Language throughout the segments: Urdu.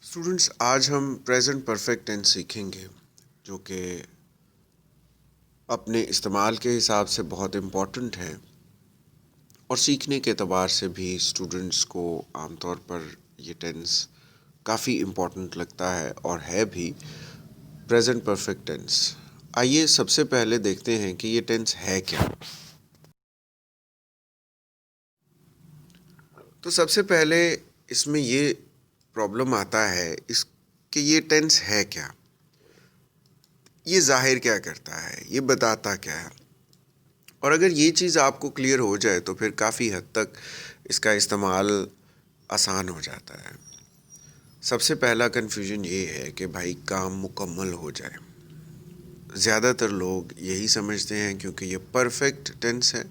اسٹوڈنٹس، آج ہم پریزنٹ پرفیکٹ ٹینس سیکھیں گے جو کہ اپنے استعمال کے حساب سے بہت امپورٹنٹ ہے اور سیکھنے کے اعتبار سے بھی اسٹوڈنٹس کو عام طور پر یہ ٹینس کافی امپورٹنٹ لگتا ہے اور ہے بھی پریزنٹ پرفیکٹ ٹینس۔ آئیے سب سے پہلے دیکھتے ہیں کہ یہ ٹینس ہے کیا۔ تو سب سے پہلے اس میں یہ پرابلم آتا ہے کہ یہ ٹینس ہے کیا، یہ ظاہر کیا کرتا ہے، یہ بتاتا کیا ہے۔ اور اگر یہ چیز آپ کو کلیئر ہو جائے تو پھر کافی حد تک اس کا استعمال آسان ہو جاتا ہے۔ سب سے پہلا کنفیوژن یہ ہے کہ بھائی کام مکمل ہو جائے۔ زیادہ تر لوگ یہی سمجھتے ہیں کیونکہ یہ پرفیکٹ ٹینس ہے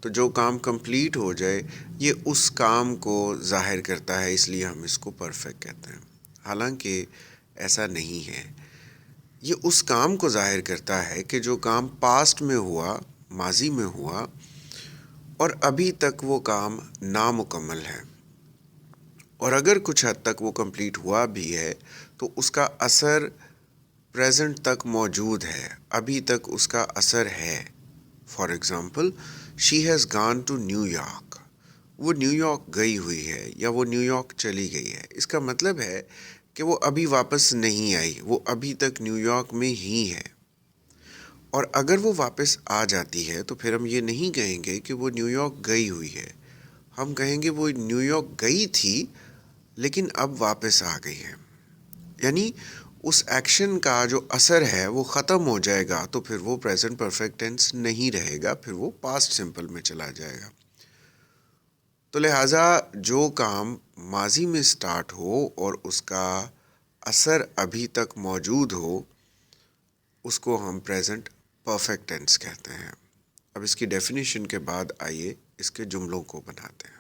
تو جو کام کمپلیٹ ہو جائے یہ اس کام کو ظاہر کرتا ہے، اس لیے ہم اس کو پرفیکٹ کہتے ہیں۔ حالانکہ ایسا نہیں ہے، یہ اس کام کو ظاہر کرتا ہے کہ جو کام پاسٹ میں ہوا، ماضی میں ہوا اور ابھی تک وہ کام نامکمل ہے، اور اگر کچھ حد تک وہ کمپلیٹ ہوا بھی ہے تو اس کا اثر پریزنٹ تک موجود ہے، ابھی تک اس کا اثر ہے۔ فار ایگزامپل، شی ہیز گان ٹو نیو یارک، وہ نیو یارک گئی ہوئی ہے یا وہ نیو یارک چلی گئی ہے۔ اس کا مطلب ہے کہ وہ ابھی واپس نہیں آئی، وہ ابھی تک نیو یارک میں ہی ہے۔ اور اگر وہ واپس آ جاتی ہے تو پھر ہم یہ نہیں کہیں گے کہ وہ نیو یارک گئی ہوئی ہے، ہم کہیں گے وہ نیو یارک گئی تھی لیکن اب واپس آ گئی ہے۔ یعنی اس ایکشن کا جو اثر ہے وہ ختم ہو جائے گا تو پھر وہ پریزنٹ پرفیکٹ ٹینس نہیں رہے گا، پھر وہ پاسٹ سمپل میں چلا جائے گا۔ تو لہٰذا جو کام ماضی میں سٹارٹ ہو اور اس کا اثر ابھی تک موجود ہو اس کو ہم پریزنٹ پرفیکٹ ٹینس کہتے ہیں۔ اب اس کی ڈیفینیشن کے بعد آئیے اس کے جملوں کو بناتے ہیں۔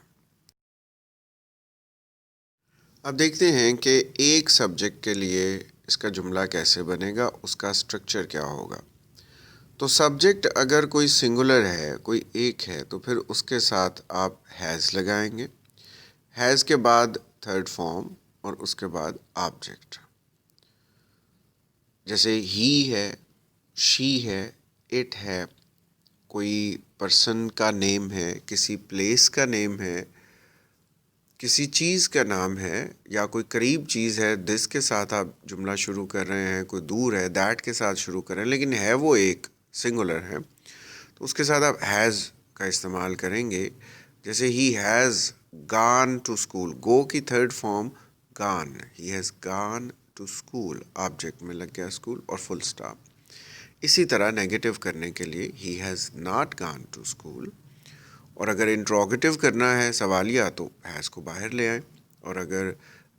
اب دیکھتے ہیں کہ ایک سبجیکٹ کے لیے اس کا جملہ کیسے بنے گا، اس کا سٹرکچر کیا ہوگا۔ تو سبجیکٹ اگر کوئی سنگولر ہے، کوئی ایک ہے، تو پھر اس کے ساتھ آپ ہیز لگائیں گے، ہیز کے بعد تھرڈ فارم اور اس کے بعد آبجیکٹ۔ جیسے ہی ہے، شی ہے، اٹ ہے، کوئی پرسن کا نیم ہے، کسی پلیس کا نیم ہے، کسی چیز کا نام ہے، یا کوئی قریب چیز ہے، دس کے ساتھ آپ جملہ شروع کر رہے ہیں، کوئی دور ہے، دیٹ کے ساتھ شروع کر رہے ہیں، لیکن ہے وہ ایک سنگولر ہے تو اس کے ساتھ آپ ہیز کا استعمال کریں گے۔ جیسے ہی ہیز گان ٹو اسکول، گو کی تھرڈ فارم گان، ہی ہیز گان ٹو اسکول، آبجیکٹ میں لگ گیا اسکول اور فل اسٹاپ۔ اسی طرح نیگیٹو کرنے کے لیے he has not gone to school, اور اگر انٹروگیٹو کرنا ہے سوالیہ تو ہیز کو باہر لے آئیں، اور اگر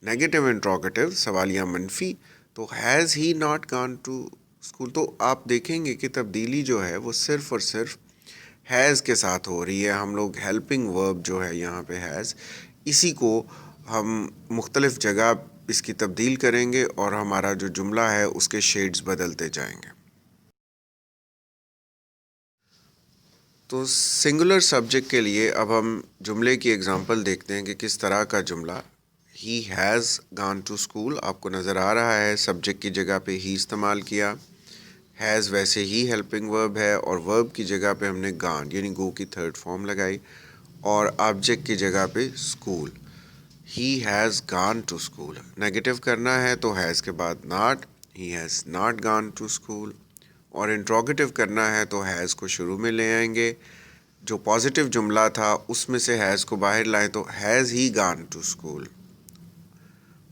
نیگیٹو انٹروگیٹو سوالیہ منفی تو has he not gone to school. تو آپ دیکھیں گے کہ تبدیلی جو ہے وہ صرف اور صرف ہیز کے ساتھ ہو رہی ہے۔ ہم لوگ ہیلپنگ ورب جو ہے یہاں پہ ہیز، اسی کو ہم مختلف جگہ اس کی تبدیل کریں گے اور ہمارا جو جملہ ہے اس کے شیڈز بدلتے جائیں گے۔ تو سنگولر سبجیکٹ کے لیے اب ہم جملے کی ایگزامپل دیکھتے ہیں کہ کس طرح کا جملہ۔ ہی ہیز گان ٹو اسکول، آپ کو نظر آ رہا ہے سبجیکٹ کی جگہ پہ ہی استعمال کیا، ہیز ویسے ہی ہیلپنگ ورب ہے اور ورب کی جگہ پہ ہم نے گان یعنی گو کی تھرڈ فارم لگائی، اور آبجیکٹ کی جگہ پہ اسکول، ہی ہیز گان ٹو اسکول۔ نیگیٹو کرنا ہے تو ہیز کے بعد not, he has not gone to school, اور انٹروگیٹو کرنا ہے تو ہیز کو شروع میں لے آئیں گے، جو پازیٹیو جملہ تھا اس میں سے ہیز کو باہر لائیں تو ہیز ہی گان ٹو اسکول،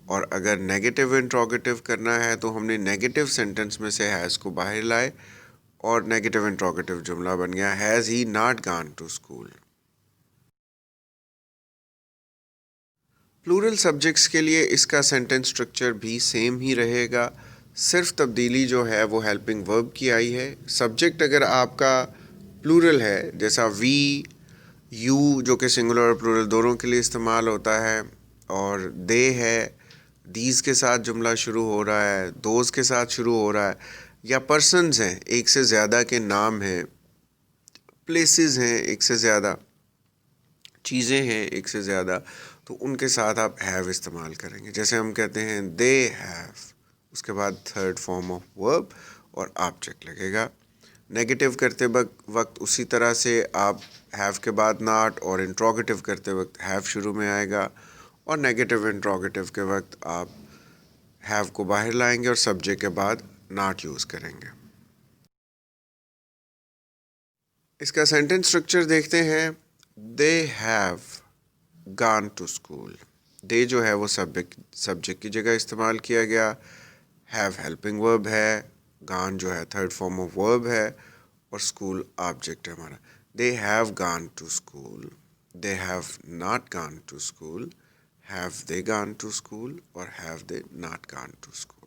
اور اگر نیگیٹو انٹروگیٹو کرنا ہے تو ہم نے نیگیٹو سینٹنس میں سے ہیز کو باہر لائے اور نیگیٹو انٹروگیٹو جملہ بن گیا has he not gone to school. Plural subjects کے لیے اس کا سینٹنس سٹرکچر بھی سیم ہی رہے گا، صرف تبدیلی جو ہے وہ ہیلپنگ ورب کی آئی ہے۔ سبجیکٹ اگر آپ کا پلورل ہے، جیسا وی، یو جو کہ سنگولر اور پلورل دونوں کے لیے استعمال ہوتا ہے، اور دے ہے، دیز کے ساتھ جملہ شروع ہو رہا ہے، دوز کے ساتھ شروع ہو رہا ہے، یا پرسنز ہیں، ایک سے زیادہ کے نام ہیں، پلیسز ہیں ایک سے زیادہ، چیزیں ہیں ایک سے زیادہ، تو ان کے ساتھ آپ ہیو استعمال کریں گے. جیسے ہم کہتے ہیں دے ہیو, اس کے بعد تھرڈ فارم آف ورب اور آبجیکٹ لگے گا. نیگیٹو کرتے وقت اسی طرح سے آپ ہیو کے بعد ناٹ, اور انٹروگیٹو کرتے وقت ہیو شروع میں آئے گا, اور نیگیٹو انٹروگیٹو کے وقت آپ ہیو کو باہر لائیں گے اور سبجیکٹ کے بعد ناٹ یوز کریں گے. اس کا سینٹنس اسٹرکچر دیکھتے ہیں. They have gone to school. They جو ہے وہ سبجیکٹ کی جگہ استعمال کیا گیا. ہیو ہیلپنگ ورب ہے, گان جو ہے تھرڈ فارم آف ورب ہے, اور اسکول آبجیکٹ ہے ہمارا. They have gone to school. They have not gone to school. Have they gone to school اور have they not gone to school.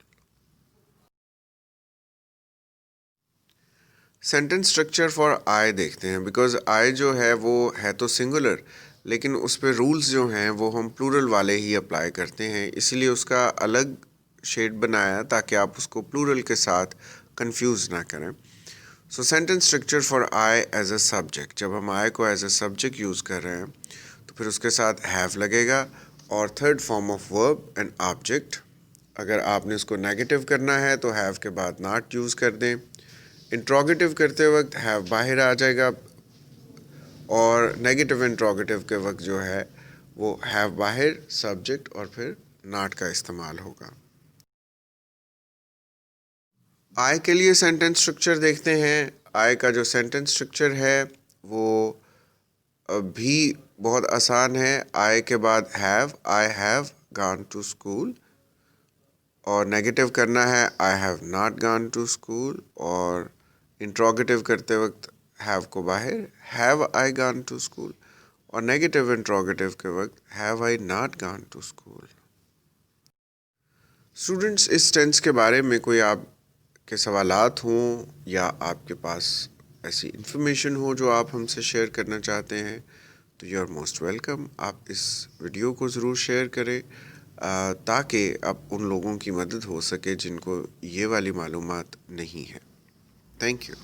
Sentence structure for I دیکھتے ہیں. بیکاز آئی جو ہے وہ ہے تو سنگولر, لیکن اس پہ رولز جو ہیں وہ ہم پلورل والے ہی اپلائی کرتے ہیں, اسی لیے اس کا الگ شیڈ بنایا تاکہ آپ اس کو پلورل کے ساتھ کنفیوز نہ کریں. So sentence structure for I as a subject. جب ہم آئی کو ایز اے سبجیکٹ یوز کر رہے ہیں تو پھر اس کے ساتھ ہیو لگے گا اور third form of verb and object. اگر آپ نے اس کو نیگیٹو کرنا ہے تو ہیو کے بعد ناٹ یوز کر دیں. انٹروگیٹو کرتے وقت ہیو باہر آ جائے گا, اور نیگیٹو انٹروگیٹو کے وقت جو ہے وہ ہیو باہر, سبجیکٹ اور پھر ناٹ کا استعمال ہوگا. آئی کے لیے سینٹنس اسٹرکچر دیکھتے ہیں. آئی کا جو سینٹنس اسٹرکچر ہے وہ بھی بہت آسان ہے. آئی کے بعد have, I have gone to school, اور نیگیٹو کرنا ہے I have not gone to school, اور انٹروگیٹو کرتے وقت ہیو کو باہر, have I gone to school, اور نیگیٹو انٹروگیٹو کے وقت have I not gone to school. Students, اس ٹینس کے بارے میں کوئی آپ کے سوالات ہوں یا آپ کے پاس ایسی انفارمیشن ہو جو آپ ہم سے شیئر کرنا چاہتے ہیں تو یو آر موسٹ ویلکم. آپ اس ویڈیو کو ضرور شیئر کریں تاکہ اب ان لوگوں کی مدد ہو سکے جن کو یہ والی معلومات نہیں ہے. Thank you.